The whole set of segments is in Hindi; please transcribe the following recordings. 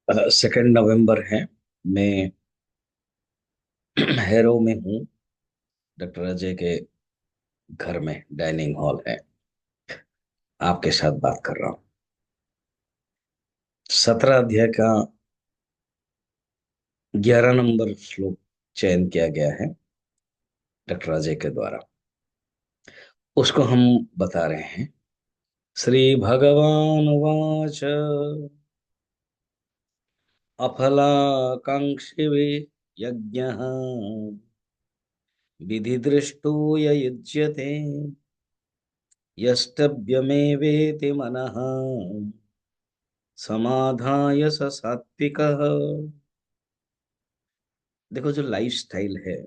2 नवंबर है। मैं हैरो में हूँ। डॉक्टर अजय के घर में डाइनिंग हॉल है। आपके साथ बात कर रहा हूँ। 17 अध्याय का 11 नंबर श्लोक चयन किया गया है डॉक्टर अजय के द्वारा। उसको हम बता रहे हैं। श्री भगवान वाच अफलाकांक्षी यज्ञ विधिदृष्टो य युज्यते यष्टव्यमेवेति मनः समाधाय स सात्विकः। देखो, जो लाइफ स्टाइल है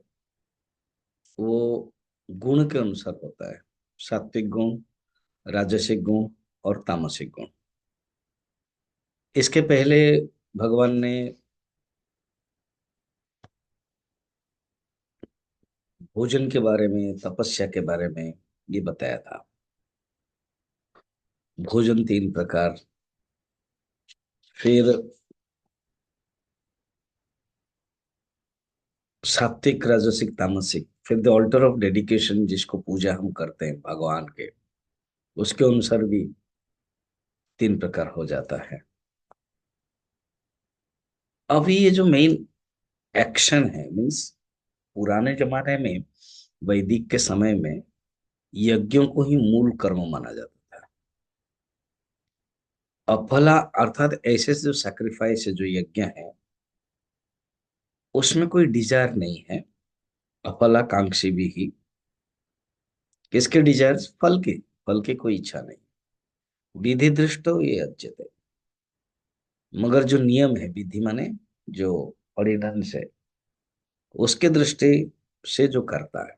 वो गुण के अनुसार होता है। सात्विक गुण, राजसिक गुण और तामसिक गुण। इसके पहले भगवान ने भोजन के बारे में, तपस्या के बारे में ये बताया था। भोजन 3 प्रकार, फिर सात्विक, राजसिक, तामसिक, फिर द ऑल्टर ऑफ डेडिकेशन, जिसको पूजा हम करते हैं भगवान के, उसके अनुसार भी 3 प्रकार हो जाता है। अभी ये जो मेन एक्शन है, मीन्स पुराने जमाने में, वैदिक के समय में यज्ञों को ही मूल कर्म माना जाता था। अफला अर्थात ऐसे जो सैक्रिफाइस है, जो यज्ञ है, उसमें कोई डिजायर नहीं है। अफलाकांक्षी भी ही। किसके डिजायर? फल के। फल की कोई इच्छा नहीं। विधि दृष्टो ये अच्युत है। मगर जो नियम है, विधि माने जो ऑर्डिनेंस है, उसके दृष्टि से जो करता है,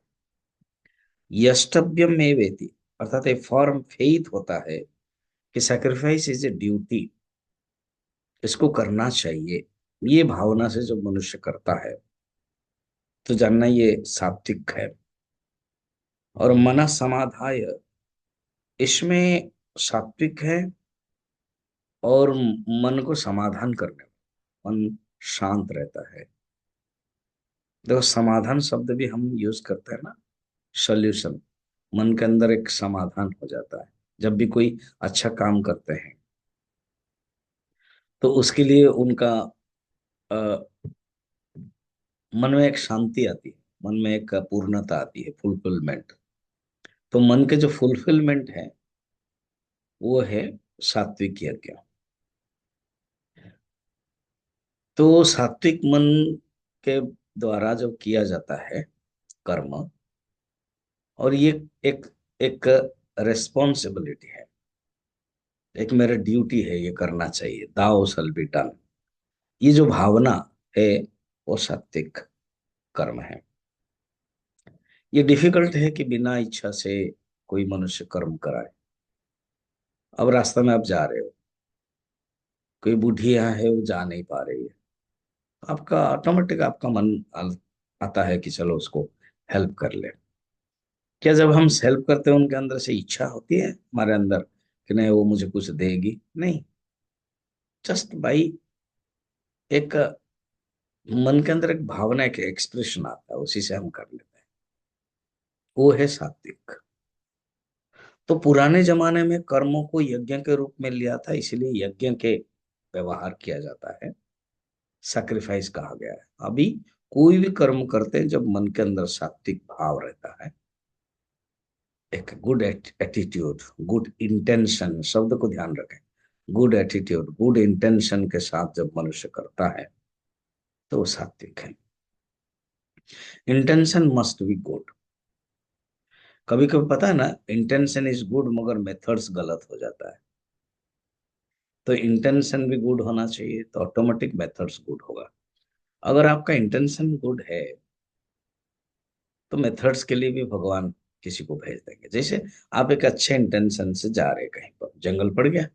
यष्टव्यम में वेति, अर्थात ए फॉर्म फेथ होता है कि सैक्रिफाइस इज ए ड्यूटी, इसको करना चाहिए। ये भावना से जो मनुष्य करता है, तो जानना ये सात्विक है। और मन समाधाय, इसमें सात्विक है। और मन को समाधान करने, मन शांत रहता है। देखो, समाधान शब्द भी हम यूज करते हैं ना, सॉल्यूशन। मन के अंदर एक समाधान हो जाता है जब भी कोई अच्छा काम करते हैं। तो उसके लिए उनका अ, मन में एक शांति आती है, मन में एक पूर्णता आती है, फुलफिलमेंट। तो मन के जो फुलफिलमेंट है, वो है सात्विक यज्ञ। तो सात्विक मन के द्वारा जो किया जाता है कर्म, और ये एक एक रेस्पॉन्सिबिलिटी है, एक मेरा ड्यूटी है, ये करना चाहिए, दाओ शल बी डन। ये जो भावना है, वो सात्विक कर्म है। ये डिफिकल्ट है कि बिना इच्छा से कोई मनुष्य कर्म कराए। अब रास्ते में आप जा रहे हो, कोई बूढ़ी यहाँ है, वो जा नहीं पा रही है, आपका ऑटोमेटिक आपका मन आता है कि चलो उसको हेल्प कर ले। क्या जब हम हेल्प करते हैं, उनके अंदर से इच्छा होती है हमारे अंदर कि नहीं वो मुझे कुछ देगी? नहीं। जस्ट बाई एक मन के अंदर एक भावना, एक एक्सप्रेशन आता है, उसी से हम कर लेते हैं। वो है सात्विक। तो पुराने जमाने में कर्मों को यज्ञ के रूप में लिया था, इसलिए यज्ञ के व्यवहार किया जाता है, सैक्रिफाइस कहा गया है। अभी कोई भी कर्म करते हैं जब मन के अंदर सात्विक भाव रहता है, एक गुड एटीट्यूड, गुड इंटेंशन, शब्द को ध्यान रखें। गुड एटीट्यूड, गुड इंटेंशन के साथ जब मनुष्य करता है, तो वो सात्विक है। Intention must be good. कभी कभी पता है ना, इंटेंशन इज गुड मगर मेथड्स गलत हो जाता है। तो इंटेंशन भी गुड होना चाहिए, तो ऑटोमेटिक मेथड्स गुड होगा। अगर आपका इंटेंशन गुड है, तो मेथड्स के लिए भी भगवान किसी को भेज देंगे। जैसे आप एक अच्छे इंटेंशन से जा रहे हैं, कहीं पर जंगल पड़ गया,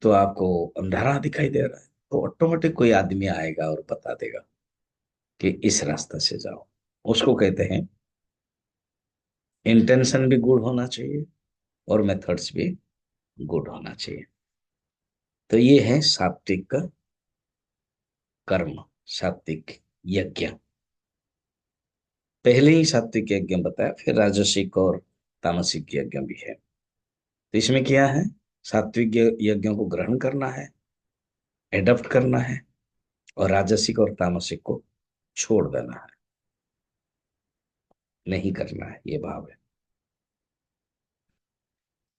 तो आपको अंधारा दिखाई दे रहा है, तो ऑटोमेटिक कोई आदमी आएगा और बता देगा कि इस रास्ते से जाओ। उसको कहते हैं इंटेंशन भी गुड होना चाहिए और मेथड्स भी गुड होना चाहिए। तो ये है सात्विक कर्म, सात्विक यज्ञ। पहले ही सात्विक यज्ञ बताया, फिर राजसिक और तामसिक यज्ञ भी है। तो इसमें क्या है, सात्विक यज्ञों को ग्रहण करना है, एडप्ट करना है, और राजसिक और तामसिक को छोड़ देना है, नहीं करना है, ये भाव है।